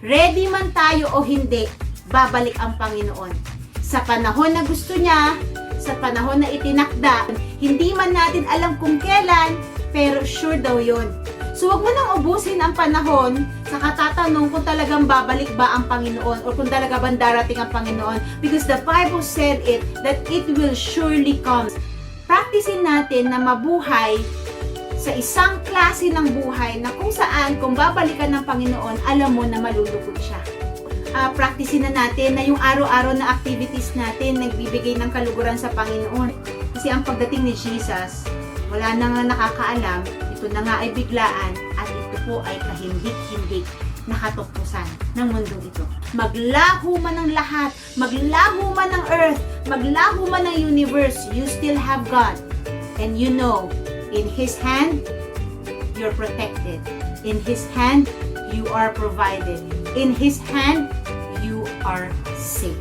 Ready man tayo o hindi, babalik ang Panginoon. Sa panahon na gusto niya, sa panahon na itinakda, hindi man natin alam kung kailan, pero sure daw yun. So huwag mo nang ubusin ang panahon sa katatanong kung talagang babalik ba ang Panginoon o kung talaga bang darating ang Panginoon, because the Bible said it, that it will surely come. Practicein natin na mabuhay sa isang klase ng buhay na kung saan, kung babalikan ng Panginoon, alam mo na malulugod siya. Practicein na natin na yung araw-araw na activities natin nagbibigay ng kaluguran sa Panginoon. Kasi ang pagdating ni Jesus, wala na nga nakakaalam, ito na nga ay biglaan, at ito po ay kahindik-hindik na katupusan ng mundong ito. Maglaho man ang lahat, maglaho man ang earth, maglaho man ang universe, you still have God. And you know, in His hand, you're protected. In His hand, you are provided. In His hand, you are safe.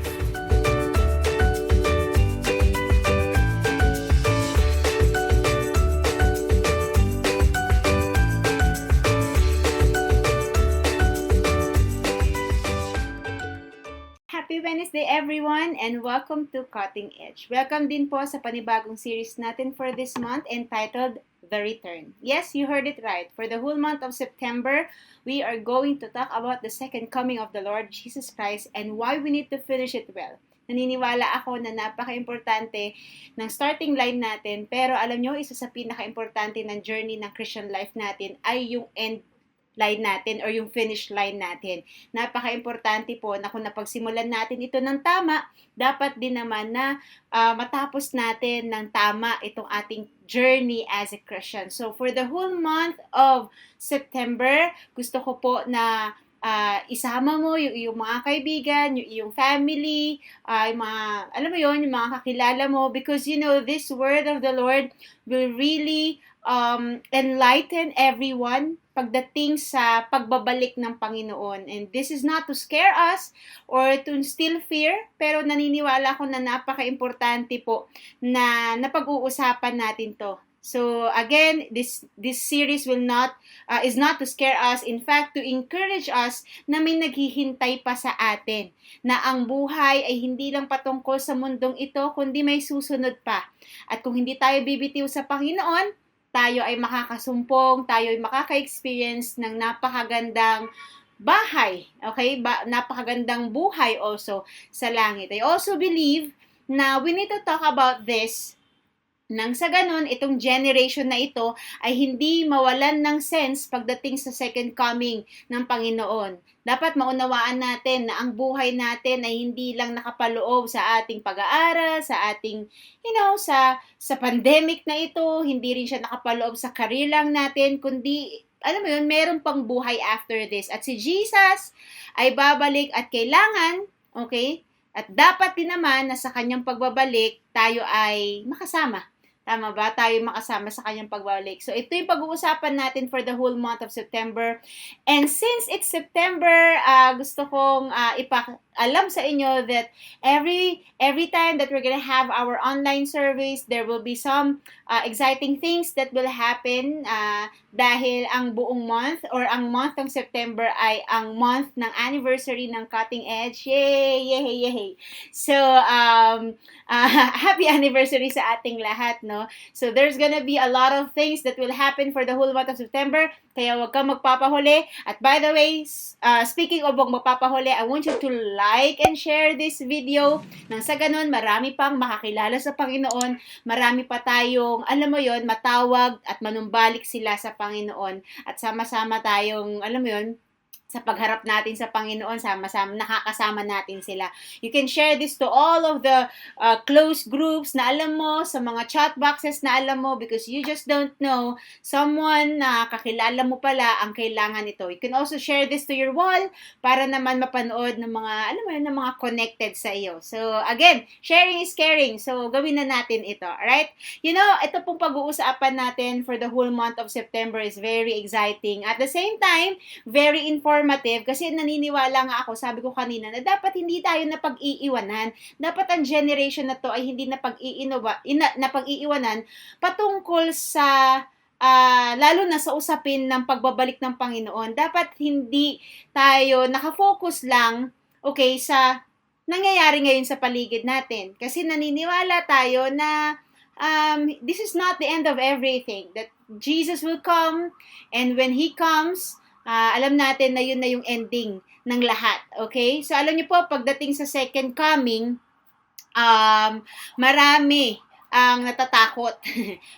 Happy Wednesday everyone and welcome to Cutting Edge. Welcome din po sa panibagong series natin for this month entitled The Return. Yes, you heard it right. For the whole month of September, we are going to talk about the second coming of the Lord Jesus Christ and why we need to finish it well. Naniniwala ako na napaka-importante ng starting line natin, pero alam nyo, isa sa pinaka-importante ng journey ng Christian life natin ay yung end line natin or yung finish line natin. Napaka-importante po na kung napagsimulan natin ito ng tama, dapat din naman na matapos natin ng tama itong ating journey as a Christian. So for the whole month of September, gusto ko po na isama mo yung mga kaibigan, yung family, yung mga, alam mo yun, yung mga kakilala mo, because you know, this word of the Lord will really enlighten everyone pagdating sa pagbabalik ng Panginoon. And this is not to scare us or to instill fear, pero naniniwala ko na napaka-importante po na napag-uusapan natin to. So again, this series is not to scare us, in fact to encourage us na may naghihintay pa sa atin, na ang buhay ay hindi lang patungkol sa mundong ito kundi may susunod pa. At kung hindi tayo bibitiw sa Panginoon, tayo ay makakasumpong, tayo ay makaka-experience ng napakagandang bahay, okay? Napakagandang buhay also sa langit. I also believe na we need to talk about this nang sa ganun, itong generation na ito ay hindi mawalan ng sense pagdating sa second coming ng Panginoon. Dapat maunawaan natin na ang buhay natin ay hindi lang nakapaloob sa ating pag-aaral, sa ating, sa pandemic na ito, hindi rin siya nakapaloob sa career lang natin, kundi, alam mo yun, meron pang buhay after this. At si Jesus ay babalik at kailangan, okay, at dapat din naman na sa kanyang pagbabalik, tayo ay makasama. Tama ba? Tayo makasama sa kanyang pagbabalik. So, ito yung pag-uusapan natin for the whole month of September. And since it's September, gusto kong ipaalam sa inyo that every time that we're gonna have our online service, there will be some exciting things that will happen dahil ang buong month or ang month ng September ay ang month ng anniversary ng Cutting Edge. Yay! Yay! Yay! So, happy anniversary sa ating lahat, no? So, there's gonna be a lot of things that will happen for the whole month of September, kaya huwag kang magpapahuli. At by the way, speaking of huwag magpapahuli, I want you to like and share this video. Nang sa ganun, marami pang makakilala sa Panginoon, marami pa tayong, alam mo yon, matawag at manumbalik sila sa Panginoon. At sama-sama tayong, alam mo yon, sa pagharap natin sa Panginoon, sama-sama, nakakasama natin sila. You can share this to all of the close groups na alam mo, sa mga chat boxes na alam mo, because you just don't know someone na kakilala mo pala ang kailangan ito. You can also share this to your wall para naman mapanood ng mga, alam mo yun, ng mga connected sa iyo. So, again, sharing is caring. So, gawin na natin ito. Alright? You know, ito pong pag-uusapan natin for the whole month of September is very exciting. At the same time, very informative kasi naniniwala nga ako, sabi ko kanina, na dapat hindi tayo napag-iiwanan. Dapat ang generation na to ay hindi napag-iiwanan patungkol sa lalo na sa usapin ng pagbabalik ng Panginoon, dapat hindi tayo nakafocus lang, okay, sa nangyayari ngayon sa paligid natin. Kasi naniniwala tayo na this is not the end of everything. That Jesus will come, and when He comes, alam natin na yun na yung ending ng lahat. Okay? So alam niyo po, pagdating sa second coming, marami ang natatakot.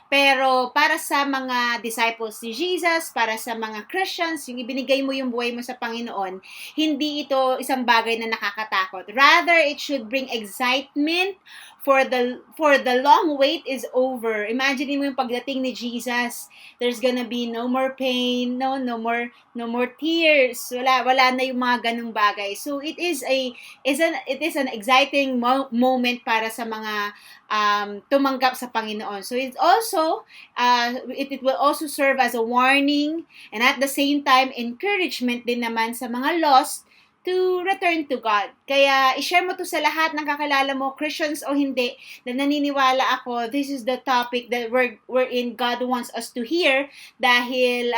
Pero para sa mga disciples ni Jesus, para sa mga Christians, yung ibinigay mo yung buhay mo sa Panginoon, hindi ito isang bagay na nakakatakot. Rather, it should bring excitement for the long wait is over. Imagine mo yung pagdating ni Jesus. There's gonna be no more pain, no more tears. Wala na yung mga ganung bagay. So it is an exciting moment para sa mga tumanggap sa Panginoon. So it's also it will also serve as a warning, and at the same time encouragement din naman sa mga lost to return to God. Kaya, i-share mo to sa lahat ng kakilala mo, Christians o hindi, na naniniwala ako, this is the topic that wherein God wants us to hear dahil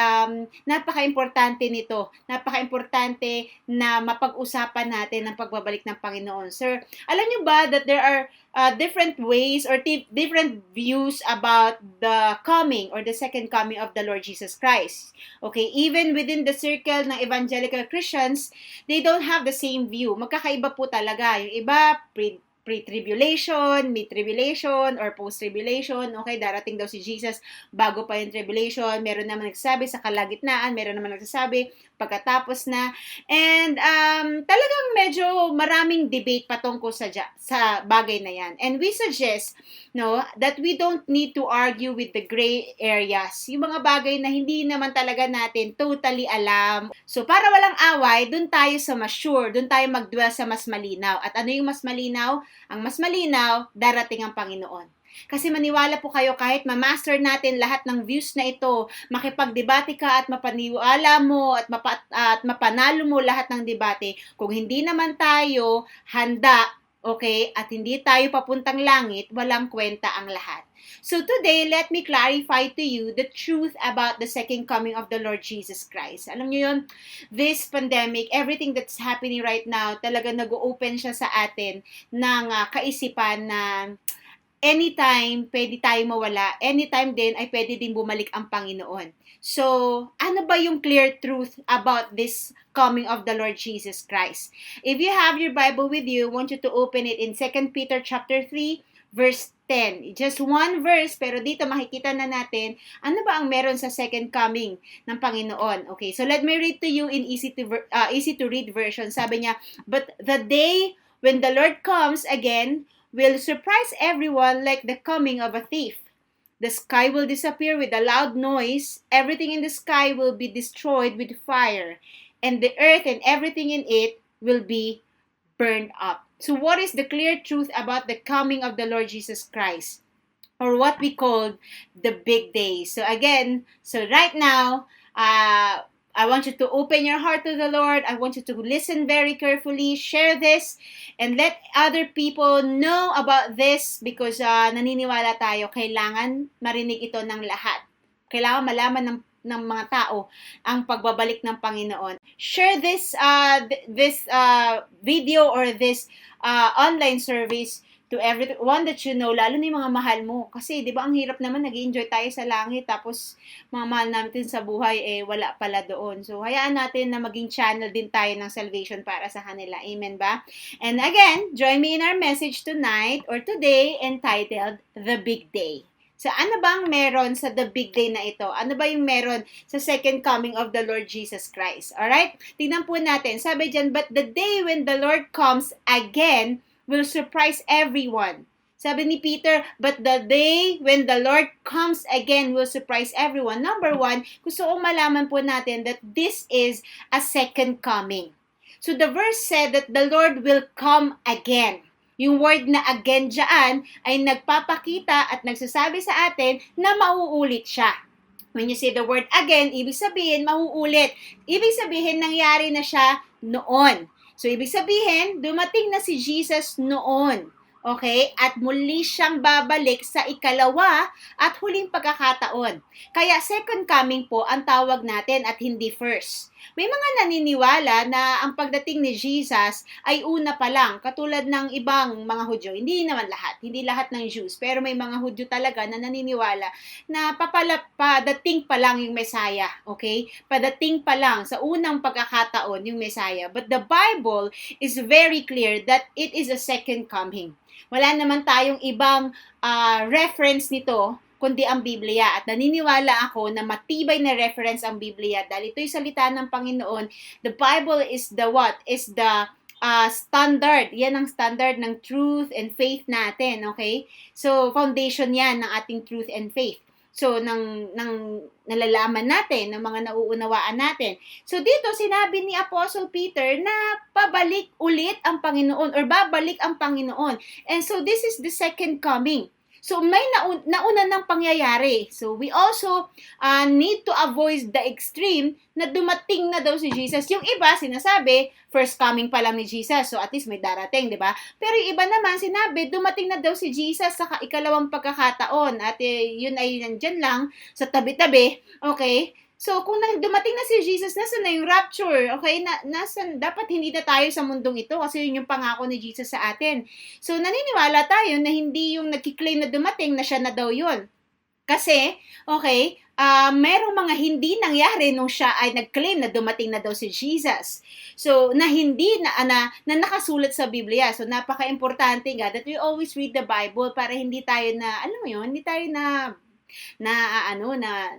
napaka-importante nito. Napaka-importante na mapag-usapan natin ang pagbabalik ng Panginoon. Sir, alam niyo ba that there are different ways or different views about the coming or the second coming of the Lord Jesus Christ? Okay, even within the circle ng evangelical Christians, they don't have the same view. Magkakaiba po talaga. Yung iba, pre-tribulation, mid-tribulation, or post-tribulation. Okay, darating daw si Jesus bago pa yung tribulation. Meron naman nagsasabi sa kalagitnaan, meron naman nagsasabi pagkatapos na. And talagang medyo maraming debate patungkol sa bagay na yan. And we suggest that we don't need to argue with the gray areas. Yung mga bagay na hindi naman talaga natin totally alam. So para walang away, dun tayo sa mas sure, dun tayo mag-dwell sa mas malinaw. At ano yung mas malinaw? Ang mas malinaw, darating ang Panginoon. Kasi maniwala po kayo, kahit ma-master natin lahat ng views na ito, makipagdebate ka at mapaniwala mo at mapanalo mo lahat ng debate, kung hindi naman tayo handa, okay, at hindi tayo papuntang langit, walang kwenta ang lahat. So today, let me clarify to you the truth about the second coming of the Lord Jesus Christ. Alam niyo yun, this pandemic, everything that's happening right now, talaga nag-open siya sa atin ng kaisipan na anytime pwede tayo mawala, anytime din ay pwede din bumalik ang Panginoon. So, ano ba yung clear truth about this coming of the Lord Jesus Christ? If you have your Bible with you, I want you to open it in 2 Peter chapter 3, verse 10. Just one verse, pero dito makikita na natin ano ba ang meron sa second coming ng Panginoon. Okay, so let me read to you in easy to read version. Sabi niya, "But the day when the Lord comes again will surprise everyone like the coming of a thief. The sky will disappear with a loud noise. Everything in the sky will be destroyed with fire, and the earth and everything in it will be burned up." So what is the clear truth about the coming of the Lord Jesus Christ? Or what we call the big day. So again, right now, I want you to open your heart to the Lord. I want you to listen very carefully, share this, and let other people know about this because naniniwala tayo, kailangan marinig ito ng lahat. Kailangan malaman ng mga tao ang pagbabalik ng Panginoon. Share this video or this online service to everyone that you know, lalo na yung mga mahal mo. Kasi, di ba, ang hirap naman, nag-enjoy tayo sa langit, tapos mga mahal natin sa buhay, wala pala doon. So, hayaan natin na maging channel din tayo ng salvation para sa kanila. Amen ba? And again, join me in our message tonight or today entitled, The Big Day. So, ano bang meron sa the big day na ito? Ano ba yung meron sa second coming of the Lord Jesus Christ? Alright? Tingnan po natin. Sabi dyan, "But the day when the Lord comes again will surprise everyone." Sabi ni Peter, but the day when the Lord comes again will surprise everyone. Number one, gusto kong malaman po natin that this is a second coming. So the verse said that the Lord will come again. Yung word na again dyan ay nagpapakita at nagsasabi sa atin na mauulit siya. When you say the word again, ibig sabihin mauulit. Ibig sabihin nangyari na siya noon. So, ibig sabihin, dumating na si Jesus noon. Okay? At muli siyang babalik sa ikalawa at huling pagkakataon. Kaya second coming po ang tawag natin at hindi first. May mga naniniwala na ang pagdating ni Jesus ay una pa lang, katulad ng ibang mga Hudyo. Hindi naman lahat, hindi lahat ng Jews, pero may mga Hudyo talaga na naniniwala na padating pa lang yung Messiah, okay? Padating pa lang sa unang pagkakataon yung Messiah. But the Bible is very clear that it is a second coming. Wala naman tayong ibang reference nito kundi ang Biblia. At naniniwala ako na matibay na reference ang Biblia dahil ito'y salita ng Panginoon. The Bible is the what? Is the standard. Yan ang standard ng truth and faith natin. Okay? So, foundation yan ng ating truth and faith. So, nang nalalaman natin, ng mga nauunawaan natin. So, dito sinabi ni Apostle Peter na pabalik ulit ang Panginoon or babalik ang Panginoon. And so, this is the second coming. So, may nauna ng pangyayari. So, we also need to avoid the extreme na dumating na daw si Jesus. Yung iba, sinasabi, first coming pa lang ni Jesus. So, at least may darating, di ba? Pero yung iba naman, sinabi, dumating na daw si Jesus sa ikalawang pagkakataon. At yun ay nandyan lang sa tabi-tabi. Okay? So, kung dumating na si Jesus, nasa na yung rapture? Okay? Dapat hindi na tayo sa mundong ito kasi yun yung pangako ni Jesus sa atin. So, naniniwala tayo na hindi yung nagkiklaim na dumating na siya na daw yun. Kasi, okay, merong mga hindi nangyari nung siya ay nag-claim na dumating na daw si Jesus. So, na hindi na nakasulat sa Biblia. So, napaka-importante nga that we always read the Bible para hindi tayo na, alam mo yun, hindi tayo na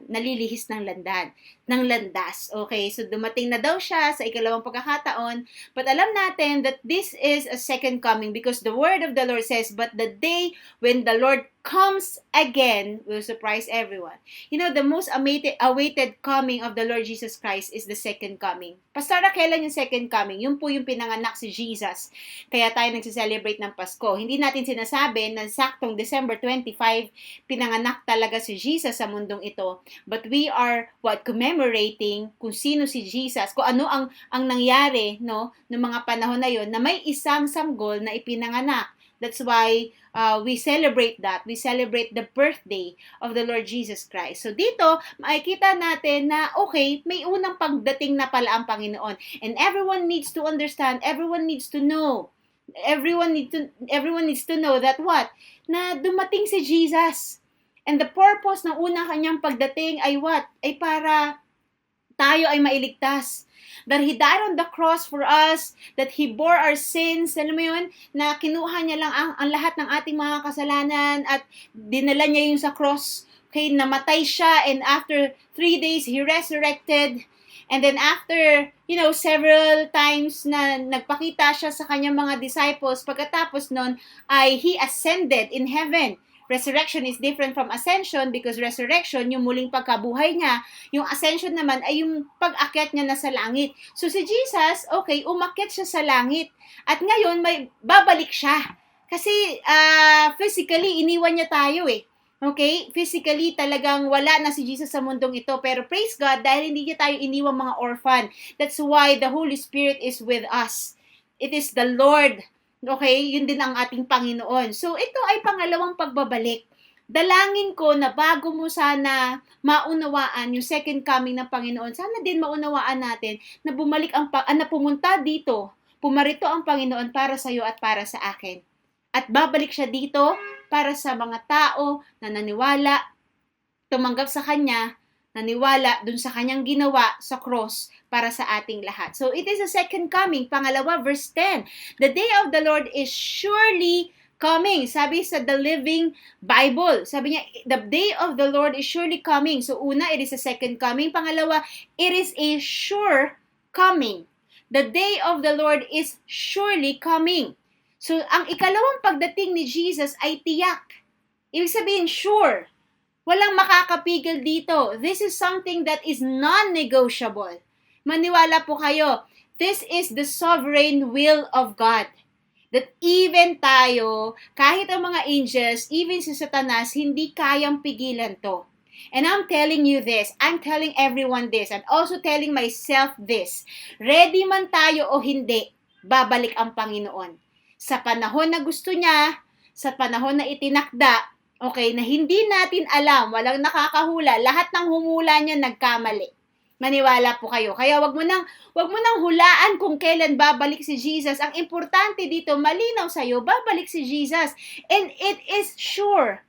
nalilihis ng landas. Okay, so dumating na daw siya sa ikalawang pagkakataon, but alam natin that this is a second coming because the word of the Lord says, but the day when the Lord comes again will surprise everyone. You know, the most awaited coming of the Lord Jesus Christ is the second coming. Pastora, kailan yung second coming? Yun po yung pinanganak si Jesus. Kaya tayo nagsiselebrate ng Pasko. Hindi natin sinasabi na saktong December 25, pinanganak talaga si Jesus sa mundong ito. But we are commemorating kung sino si Jesus, kung ano ang nangyari, no, ng mga panahon na yon na may isang sanggol na ipinanganak. That's why we celebrate that. We celebrate the birthday of the Lord Jesus Christ. So dito, makikita natin na okay, may unang pagdating na pala ang Panginoon. And everyone needs to understand, everyone needs to know. Everyone needs to know that what? Na dumating si Jesus. And the purpose ng unang kanyang pagdating ay what? Ay para tayo ay mailigtas. That He died on the cross for us, that He bore our sins, alam mo yun, na kinuha niya lang ang lahat ng ating mga kasalanan at dinala niya yung sa cross. Okay, namatay siya and after 3 days, He resurrected. And then after, several times na nagpakita siya sa kanyang mga disciples, pagkatapos nun ay He ascended in heaven. Resurrection is different from ascension because resurrection, yung muling pagkabuhay niya. Yung ascension naman ay yung pag-akyat niya na sa langit. So si Jesus, okay, umakyat siya sa langit. At ngayon, may babalik siya. Kasi physically, iniwan niya tayo eh. Okay? Physically, talagang wala na si Jesus sa mundong ito. Pero praise God, dahil hindi niya tayo iniwan mga orphan. That's why the Holy Spirit is with us. It is the Lord. Okay, yun din ang ating Panginoon. So, ito ay pangalawang pagbabalik. Dalangin ko na bago mo sana maunawaan yung second coming ng Panginoon, sana din maunawaan natin na na pumunta dito, pumarito ang Panginoon para sa iyo at para sa akin. At babalik siya dito para sa mga tao na naniwala, tumanggap sa Kanya, naniwala dun sa Kanyang ginawa sa cross para sa ating lahat. So, it is a second coming. Pangalawa, verse 10. The day of the Lord is surely coming. Sabi sa The Living Bible. Sabi niya, the day of the Lord is surely coming. So, una, it is a second coming. Pangalawa, it is a sure coming. The day of the Lord is surely coming. So, ang ikalawang pagdating ni Jesus ay tiyak. Ibig sabihin, sure. Walang makakapigil dito. This is something that is non-negotiable. Maniwala po kayo. This is the sovereign will of God. That even tayo, kahit ang mga angels, even si Satanas, hindi kayang pigilan to. And I'm telling you this. I'm telling everyone this. I'm also telling myself this. Ready man tayo o hindi, babalik ang Panginoon. Sa panahon na gusto niya, sa panahon na itinakda, okay, na hindi natin alam, walang nakakahula, lahat ng humula niya nagkamali. Maniwala po kayo. Kaya wag mo nang hulaan kung kailan babalik si Jesus. Ang importante dito, malinaw sa iyo, babalik si Jesus. And it is sure.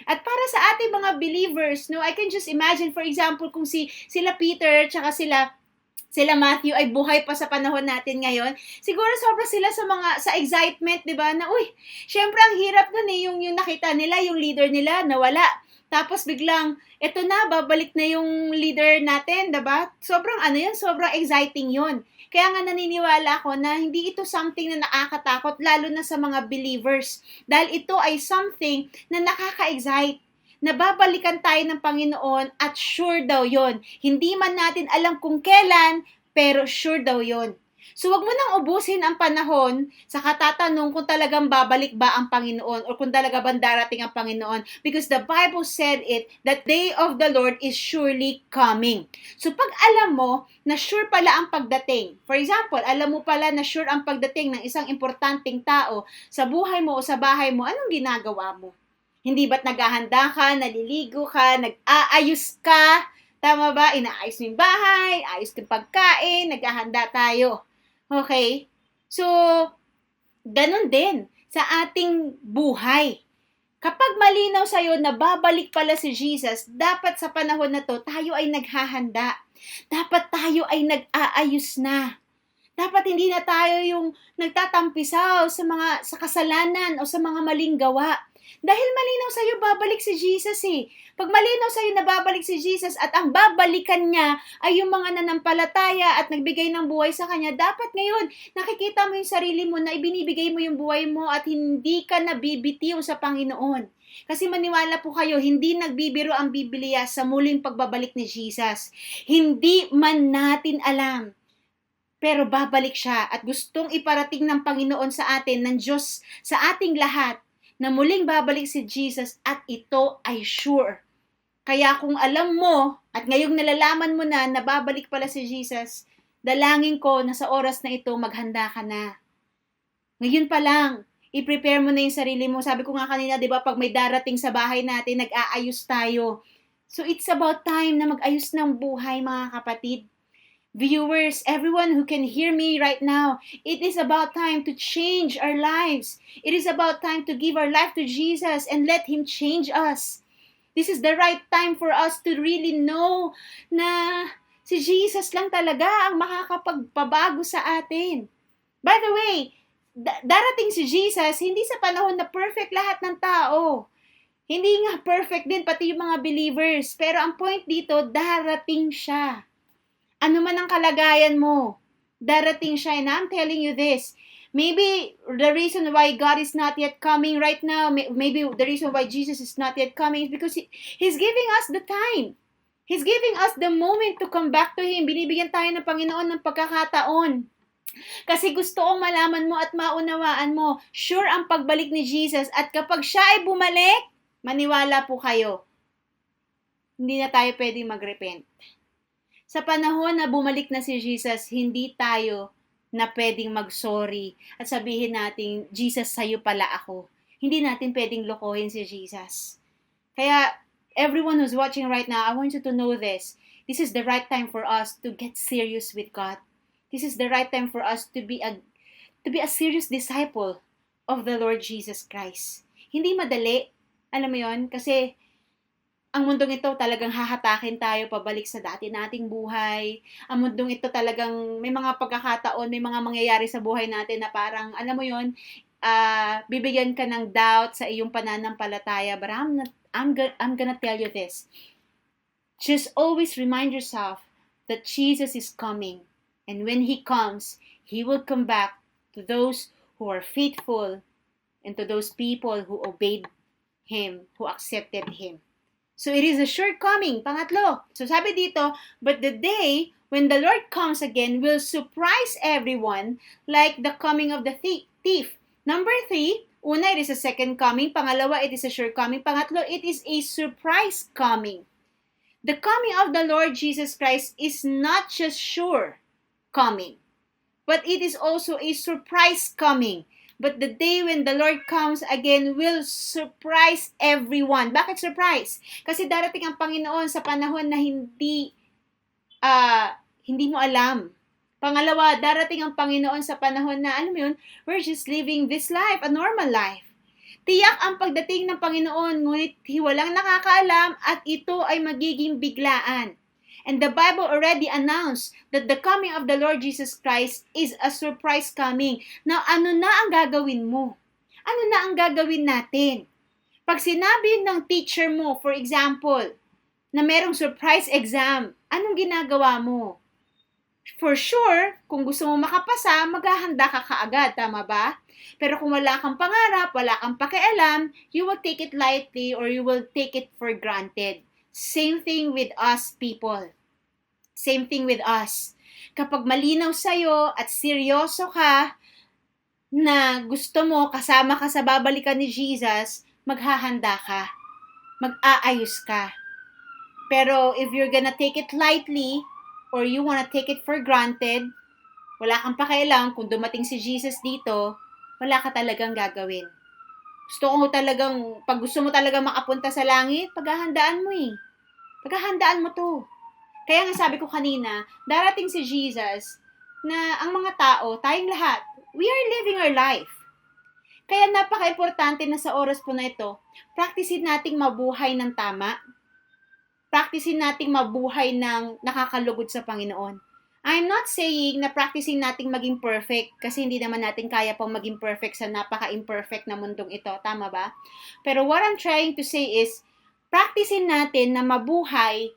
At para sa ating mga believers, no, I can just imagine, for example, kung sila Peter, tsaka sila Matthew ay buhay pa sa panahon natin ngayon, siguro sobra sila sa excitement, 'di ba? Na syempre ang hirap nun yung nakita nila, yung leader nila nawala. Tapos biglang eto na, babalik na yung leader natin, 'di ba? Sobrang sobrang exciting 'yun. Kaya nga naniniwala ako na hindi ito something na nakakatakot lalo na sa mga believers. Dahil ito ay something na nakaka-excite. Nababalikan tayo ng Panginoon at sure daw yon. Hindi man natin alam kung kailan, pero sure daw yon. So wag mo nang ubusin ang panahon sa katatanong kung talagang babalik ba ang Panginoon or kung talaga bang darating ang Panginoon, because the Bible said it, that day of the Lord is surely coming. So pag alam mo na sure pala ang pagdating, for example, alam mo pala na sure ang pagdating ng isang importanteng tao sa buhay mo o sa bahay mo, anong ginagawa mo? Hindi ba't naghahanda ka, naliligo ka, nag-aayos ka? Tama ba? Inaayos mo yung bahay, ayos yung pagkain, naghahanda tayo. Okay? So, ganun din sa ating buhay. Kapag malinaw sa'yo na babalik pala si Jesus, dapat sa panahon na to, tayo ay naghahanda. Dapat tayo ay nag-aayos na. Dapat hindi na tayo yung nagtatampisaw sa kasalanan o sa mga maling gawa. Dahil malinaw sa'yo, babalik si Jesus eh. Pag malinaw sa'yo na babalik si Jesus at ang babalikan niya ay yung mga nanampalataya at nagbigay ng buhay sa Kanya, dapat ngayon nakikita mo yung sarili mo na ibinibigay mo yung buhay mo at hindi ka nabibitiw sa Panginoon. Kasi maniwala po kayo, hindi nagbibiro ang Biblia sa muling pagbabalik ni Jesus. Hindi man natin alam. Pero babalik siya at gustong iparating ng Panginoon sa atin, ng Diyos sa ating lahat, na muling babalik si Jesus at ito ay sure. Kaya kung alam mo at ngayong nalalaman mo na babalik pala si Jesus, dalangin ko na sa oras na ito maghanda ka na. Ngayon pa lang, i-prepare mo na yung sarili mo. Sabi ko nga kanina, di ba, pag may darating sa bahay natin, nag-aayos tayo. So it's about time na mag-ayos ng buhay, mga kapatid. Viewers, everyone who can hear me right now, it is about time to change our lives. It is about time to give our life to Jesus and let Him change us. This is the right time for us to really know na si Jesus lang talaga ang makakapagpabago sa atin. By the way, darating si Jesus, hindi sa panahon na perfect lahat ng tao. Hindi nga perfect din pati yung mga believers. Pero ang point dito, darating siya. Ano man ang kalagayan mo, darating siya. And I'm telling you this, maybe the reason why God is not yet coming right now, maybe the reason why Jesus is not yet coming is because He's giving us the time. He's giving us the moment to come back to Him. Binibigyan tayo ng Panginoon ng pagkakataon. Kasi gusto kong malaman mo at maunawaan mo, sure ang pagbalik ni Jesus. At kapag siya ay bumalik, maniwala po kayo, hindi na tayo pwedeng mag-repent. Sa panahon na bumalik na si Jesus, hindi tayo na pwedeng mag-sorry at sabihin natin, Jesus, sa'yo pala ako. Hindi natin pwedeng lokohin si Jesus. Kaya, everyone who's watching right now, I want you to know this. This is the right time for us to get serious with God. This is the right time for us to be a serious disciple of the Lord Jesus Christ. Hindi madali, alam mo yon, kasi ang mundong ito talagang hahatakin tayo pabalik sa dati nating buhay. Ang mundong ito talagang may mga pagkakataon, may mga mangyayari sa buhay natin na parang, alam mo yon, bibigyan ka ng doubt sa iyong pananampalataya. But I'm gonna tell you this. Just always remind yourself that Jesus is coming. And when He comes, He will come back to those who are faithful and to those people who obeyed Him, who accepted Him. So it is a sure coming. Pangatlo. So sabi dito, but the day when the Lord comes again will surprise everyone like the coming of the thief. Number 3, una, it is a second coming. Pangalawa, it is a sure coming. Pangatlo, it is a surprise coming. The coming of the Lord Jesus Christ is not just sure coming, but it is also a surprise coming. But the day when the Lord comes again will surprise everyone. Bakit surprise? Kasi darating ang Panginoon sa panahon na hindi mo alam. Pangalawa, darating ang Panginoon sa panahon na, alam mo yun, we're just living this life, a normal life. Tiyak ang pagdating ng Panginoon, ngunit walang nakakaalam at ito ay magiging biglaan. And the Bible already announced that the coming of the Lord Jesus Christ is a surprise coming. Now, ano na ang gagawin mo? Ano na ang gagawin natin? Pag sinabi ng teacher mo, for example, na merong surprise exam, anong ginagawa mo? For sure, kung gusto mo makapasa, maghahanda ka kaagad, tama ba? Pero kung wala kang pangarap, wala kang pakialam, you will take it lightly or you will take it for granted. Same thing with us people. Same thing with us. Kapag malinaw sa'yo at seryoso ka na gusto mo kasama ka sa babalikan ni Jesus, maghahanda ka. Mag-aayos ka. Pero if you're gonna take it lightly or you wanna take it for granted, wala kang pakialam kung dumating si Jesus dito, wala ka talagang gagawin. Pag gusto mo talagang makapunta sa langit, paghahandaan mo eh. Paghahandaan mo to. Kaya nga sabi ko kanina, darating si Jesus na ang mga tao, tayong lahat, we are living our life. Kaya napaka-importante na sa oras po na ito, practicein nating mabuhay ng tama. Practicein nating mabuhay ng nakakalugod sa Panginoon. I'm not saying na practicing nating maging perfect kasi hindi naman natin kaya pang maging perfect sa napaka-imperfect na mundong ito. Tama ba? Pero what I'm trying to say is, practicing natin na mabuhay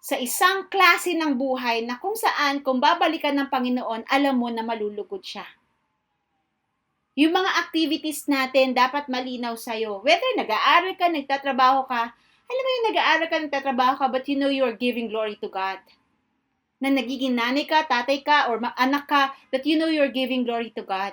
sa isang klase ng buhay na kung saan, kung babalikan ng Panginoon, alam mo na malulugod siya. Yung mga activities natin, dapat malinaw sa'yo. Whether nag-aaral ka, nagtatrabaho ka, alam mo yung nag-aaral ka, nagtatrabaho ka, but you know you're giving glory to God. Na nagiging nanay ka, tatay ka, or anak ka, that you know you're giving glory to God.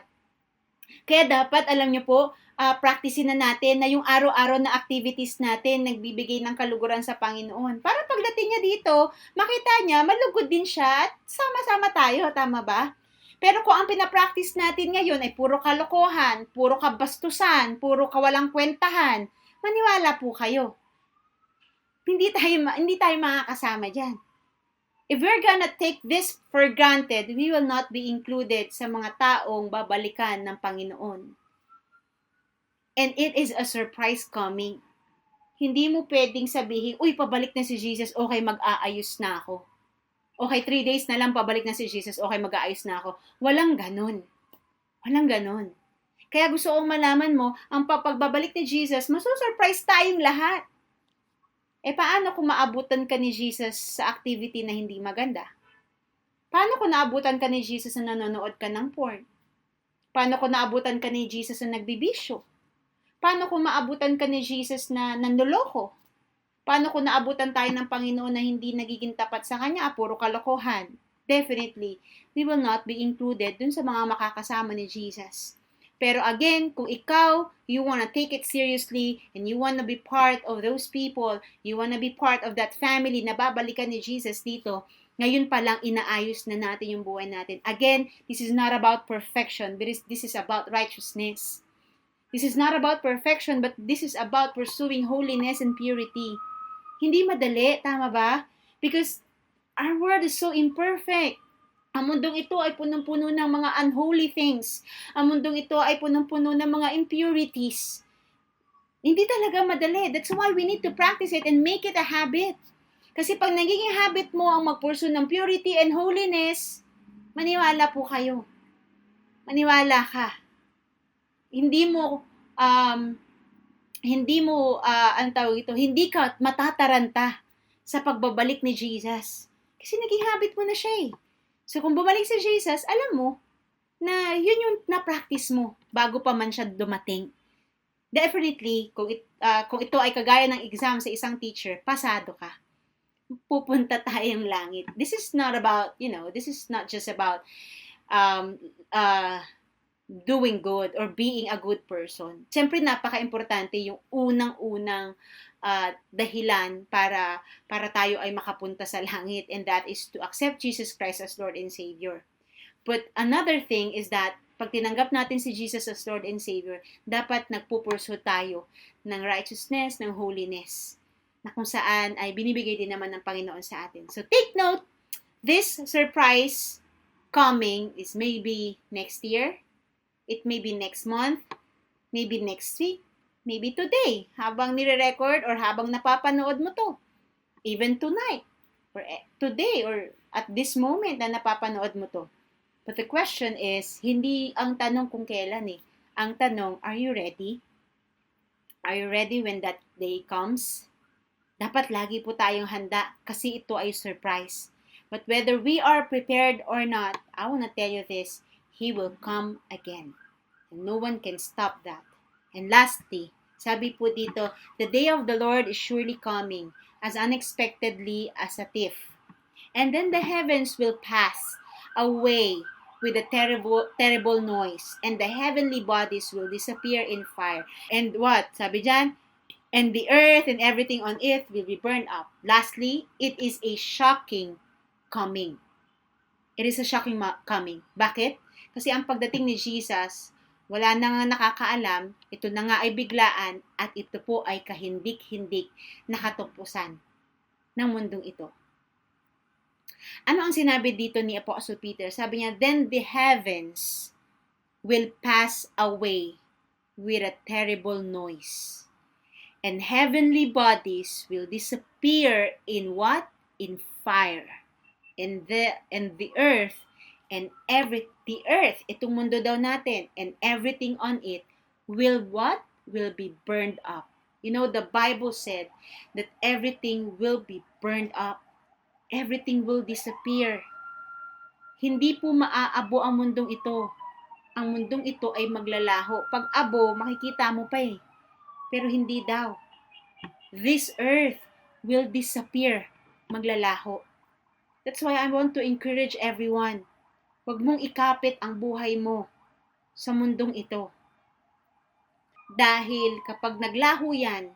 Kaya dapat, alam niyo po, practicein na natin na yung araw-araw na activities natin nagbibigay ng kaluguran sa Panginoon. Para pagdating niya dito, makita niya, malugod din siya at sama-sama tayo, tama ba? Pero kung ang pinapractice natin ngayon ay puro kalokohan, puro kabastusan, puro kawalang kwentahan, maniwala po kayo. Hindi tayo makakasama dyan. If we're gonna take this for granted, we will not be included sa mga taong babalikan ng Panginoon. And it is a surprise coming. Hindi mo pwedeng sabihin, uy, pabalik na si Jesus, okay, mag-aayos na ako. Okay, 3 days na lang, pabalik na si Jesus, okay, mag-aayos na ako. Walang ganun. Walang ganun. Kaya gusto kong malaman mo, ang pagbabalik ni Jesus, masusurprise tayong lahat. Paano kung maabutan ka ni Jesus sa activity na hindi maganda? Paano kung naabutan ka ni Jesus na nanonood ka ng porn? Paano kung naabutan ka ni Jesus na nagbibisyo? Paano kung maabutan ka ni Jesus na nanloloko? Paano kung naabutan tayo ng Panginoon na hindi nagiging tapat sa Kanya, puro kalokohan? Definitely, we will not be included dun sa mga makakasama ni Jesus. Pero again, kung ikaw, you wanna take it seriously, and you wanna be part of those people, you wanna be part of that family na babalikan ni Jesus dito, ngayon pa lang inaayos na natin yung buhay natin. Again, this is not about perfection, but this is about righteousness. This is not about perfection, but this is about pursuing holiness and purity. Hindi madali, tama ba? Because our world is so imperfect. Ang mundong ito ay punong-puno ng mga unholy things. Ang mundong ito ay punong-puno ng mga impurities. Hindi talaga madali. That's why we need to practice it and make it a habit. Kasi pag nagiging habit mo ang magpursue ng purity and holiness, maniwala po kayo. Maniwala ka. Hindi ka matataranta sa pagbabalik ni Jesus. Kasi naging habit mo na siya eh. So kung bumalik si Jesus, alam mo na yun yung na-practice mo bago pa man siya dumating. Definitely, kung ito ay kagaya ng exam sa isang teacher, pasado ka. Pupunta tayong langit. This is not just about doing good or being a good person. Siyempre, napaka-importante yung unang-unang dahilan para tayo ay makapunta sa langit, and that is to accept Jesus Christ as Lord and Savior. But another thing is that Pag tinanggap natin si Jesus as Lord and Savior, dapat nagpupurso tayo ng righteousness, ng holiness, na kung saan ay binibigay din naman ng Panginoon sa atin. So take note, this surprise coming is maybe next year, it may be next month, maybe next week, maybe today, habang nire-record or habang napapanood mo to. Even tonight, or today, or at this moment na napapanood mo to. But the question is, hindi ang tanong kung kailan eh. Ang tanong, are you ready? Are you ready when that day comes? Dapat lagi po tayong handa kasi ito ay surprise. But whether we are prepared or not, I want to tell you this, He will come again. And no one can stop that. And lastly, sabi po dito, the day of the Lord is surely coming, as unexpectedly as a thief. And then the heavens will pass away with a terrible noise, and the heavenly bodies will disappear in fire. And what? Sabi dyan, and the earth and everything on it will be burned up. Lastly, it is a shocking coming. It is a shocking coming. Bakit? Kasi ang pagdating ni Jesus, wala na nga nakakaalam, ito na nga ay biglaan, at ito po ay kahindik-hindik na katapusan ng mundong ito. Ano ang sinabi dito ni Apostle Peter? Sabi niya, then the heavens will pass away with a terrible noise, and heavenly bodies will disappear in what? In fire. And the earth, the earth, itong mundo daw natin, and everything on it, will what? Will be burned up. You know, the Bible said that everything will be burned up. Everything will disappear. Hindi po maaabo ang mundong ito. Ang mundong ito ay maglalaho. Pag abo, makikita mo pa eh. Pero hindi daw. This earth will disappear. Maglalaho. That's why I want to encourage everyone. Huwag mong ikapit ang buhay mo sa mundong ito. Dahil kapag naglaho yan,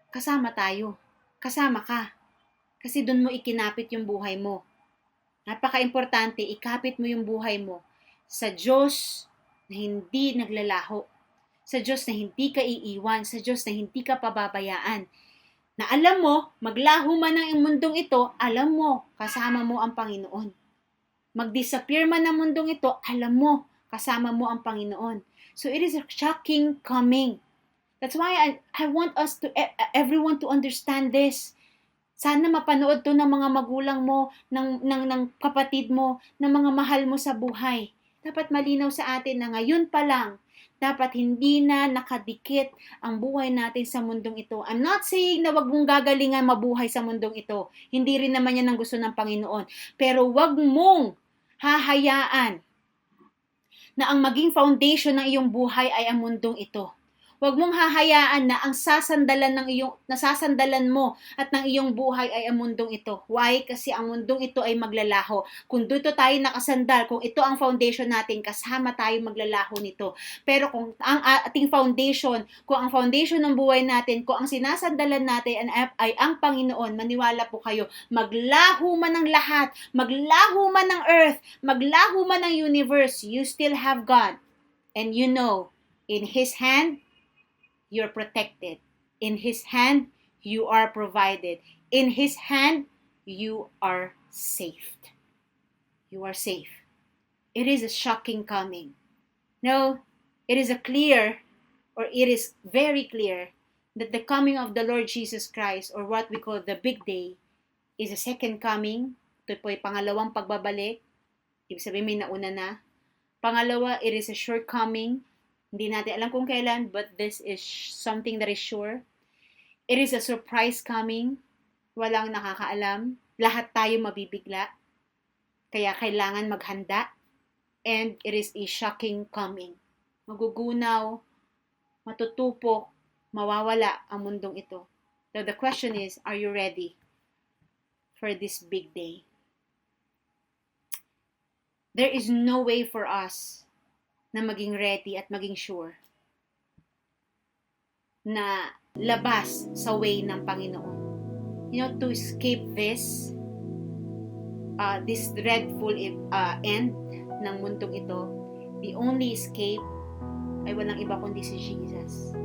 kasama tayo. Kasama ka. Kasi doon mo ikinapit yung buhay mo. Napaka-importante, ikapit mo yung buhay mo sa Diyos na hindi naglalaho. Sa Diyos na hindi ka iiwan. Sa Diyos na hindi ka pababayaan. Na alam mo, maglaho man ang mundong ito, alam mo, kasama mo ang Panginoon. Mag-disappear man ang mundong ito, alam mo, kasama mo ang Panginoon. So it is a shocking coming. That's why I want us to, everyone to understand this. Sana mapanood to ng mga magulang mo, ng kapatid mo, ng mga mahal mo sa buhay. Dapat malinaw sa atin na ngayon pa lang, dapat hindi na nakadikit ang buhay natin sa mundong ito. I'm not saying na wag mong gagalingan mabuhay sa mundong ito. Hindi rin naman yan ang gusto ng Panginoon. Pero wag mong hahayaan na ang maging foundation ng iyong buhay ay ang mundong ito. Huwag mong hahayaan na ang nasasandalan mo at ng iyong buhay ay ang mundong ito. Why? Kasi ang mundong ito ay maglalaho. Kung dito tayo nakasandal, kung ito ang foundation natin, kasama tayo maglalaho nito. Pero kung ang ating foundation, kung ang foundation ng buhay natin, kung ang sinasandalan natin ay ang Panginoon, maniwala po kayo, maglaho man ang lahat, maglaho man ang earth, maglaho man ang universe, you still have God. And you know, in His hand, you're protected. In His hand, you are provided. In His hand, you are saved. You are safe. It is a shocking coming. No, it is very clear that the coming of the Lord Jesus Christ, or what we call the big day, is a second coming. Ito po ay pangalawang pagbabalik. Ibig sabihin may nauna na. Pangalawa, it is a shortcoming. Hindi natin alam kung kailan, but this is something that is sure. It is a surprise coming. Walang nakakaalam. Lahat tayo mabibigla. Kaya kailangan maghanda. And it is a shocking coming. Magugunaw, matutupok, mawawala ang mundong ito. So the question is, are you ready for this big day? There is no way for us na maging ready at maging sure na labas sa way ng Panginoon. You know, to escape this dreadful end ng mundong ito, The only escape ay walang iba kundi si Jesus.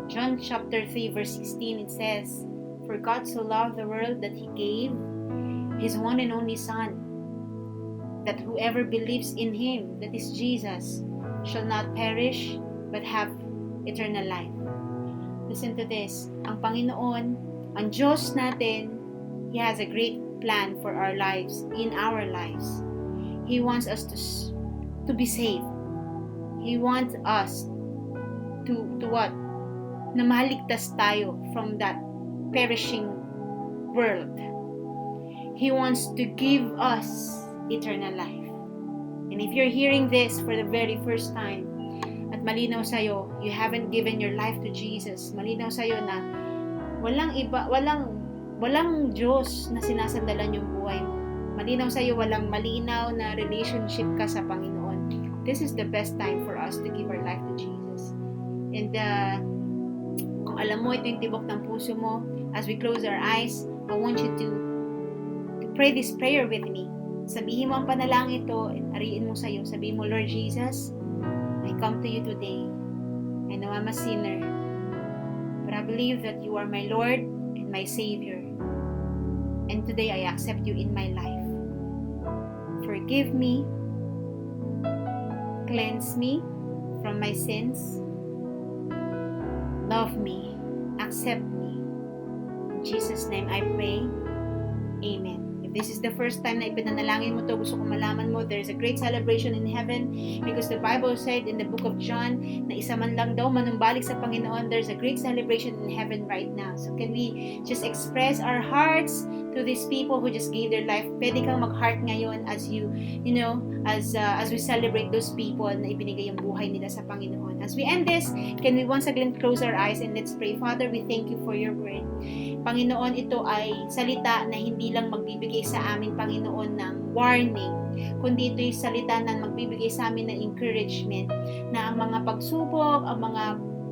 John chapter 3 verse 16, it says, "For God so loved the world that He gave His one and only Son, that whoever believes in Him, that is Jesus, shall not perish, but have eternal life." Listen to this. Ang Panginoon, ang Diyos natin, He has a great plan for our lives, in our lives. He wants us to be saved. He wants us to what? Na maligtas tayo from that perishing world. He wants to give us eternal life. And if you're hearing this for the very first time, at malinaw sa'yo, you haven't given your life to Jesus, malinaw sa'yo na walang iba, walang Diyos na sinasandalan yung buhay mo. Malinaw sa'yo, walang malinaw na relationship ka sa Panginoon. This is the best time for us to give our life to Jesus. And kung alam mo, ito yung tibok ng puso mo, as we close our eyes, I want you to pray this prayer with me. Sabihin mo ang panalangin ito, and ariin mo sa'yo. Sabihin mo, Lord Jesus, I come to you today. I know I'm a sinner, but I believe that you are my Lord and my Savior. And today I accept you in my life. Forgive me, cleanse me from my sins, love me, accept me. In Jesus' name I pray. Amen. If this is the first time na ipinanalangin mo to, gusto kong malaman mo, there's a great celebration in heaven, because the Bible said in the book of John na isa man lang daw manumbalik sa Panginoon. There's a great celebration in heaven right now. So can we just express our hearts to these people who just gave their life? Pwede kang mag-heart ngayon as as we celebrate those people na ibinigay yung buhay nila sa Panginoon. As we end this, can we once again close our eyes and let's pray. Father, we thank you for your word. Panginoon, ito ay salita na hindi lang magbibigay sa amin, Panginoon, ng warning, kundi ito yung salita na magbibigay sa amin ng encouragement na ang mga pagsubok, ang mga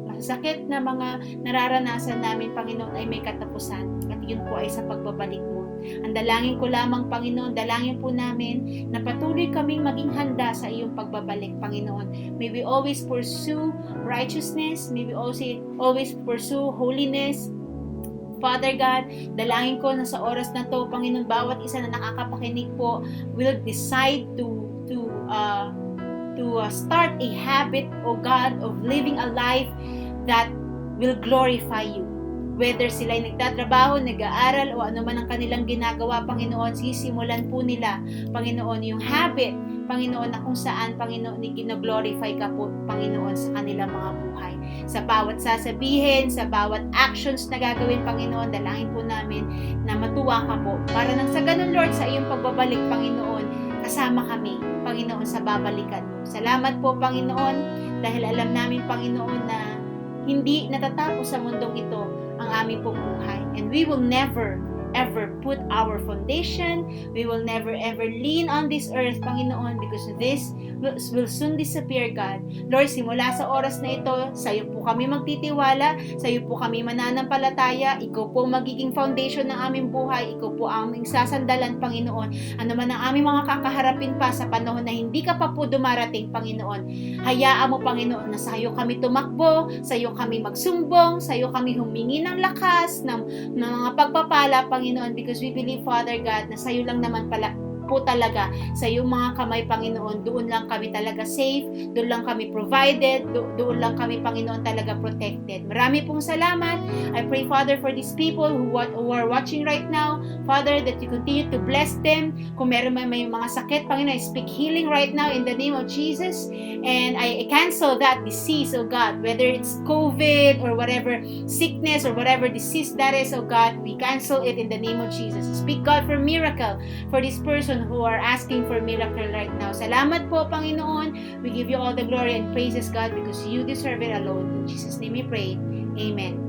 masasakit na mga nararanasan namin, Panginoon, ay may katapusan. At yun po ay sa pagbabalik mo. Ang dalangin ko lamang, Panginoon, dalangin po namin na patuloy kaming maging handa sa iyong pagbabalik, Panginoon. May we always pursue righteousness. May we always pursue holiness. Father God, dalangin ko na sa oras na to, Panginoon, bawat isa na nakakapakinig po will decide to start a habit, O God, of living a life that will glorify you. Whether sila ay nagtatrabaho, nag-aaral, o ano man ang kanilang ginagawa, Panginoon, sisimulan po nila, Panginoon, yung habit, Panginoon, na kung saan, Panginoon, gino-glorify ka po, Panginoon, sa kanilang mga buhay. Sa bawat sasabihin, sa bawat actions na gagawin, Panginoon, dalangin po namin na matuwa ka po. Para nang sa ganun, Lord, sa iyong pagbabalik, Panginoon, kasama kami, Panginoon, sa babalikan mo. Salamat po, Panginoon, dahil alam namin, Panginoon, na hindi natatapos sa mundong ito ang aming pong buhay. And we will never ever put our foundation. We will never ever lean on this earth, Panginoon, because this will soon disappear, God. Lord, simula sa oras na ito, sa iyo po kami magtitiwala, sa iyo po kami mananampalataya, ikaw po magiging foundation ng aming buhay, ikaw po aming sasandalan, Panginoon. Ano man ang aming mga kakaharapin pa sa panahon na hindi ka pa po dumarating, Panginoon, hayaan mo, Panginoon, na sa iyo kami tumakbo, sa iyo kami magsumbong, sa iyo kami humingi ng lakas, ng mga pagpapala, Panginoon, because we believe, Father God, na sa iyo lang naman pala po talaga, sa iyong mga kamay, Panginoon, doon lang kami talaga safe, doon lang kami provided, doon lang kami, Panginoon, talaga protected. Marami pong salamat. I pray, Father, for these people who are watching right now, Father, that you continue to bless them. Kung meron may mga sakit, Panginoon, I speak healing right now in the name of Jesus, and I cancel that disease, oh God, whether it's COVID or whatever sickness or whatever disease that is, oh God, we cancel it in the name of Jesus. Speak, God, for miracle for this person who are asking for miracle right now. Salamat po, Panginoon. We give you all the glory and praises, God, because you deserve it alone. In Jesus' name we pray. Amen.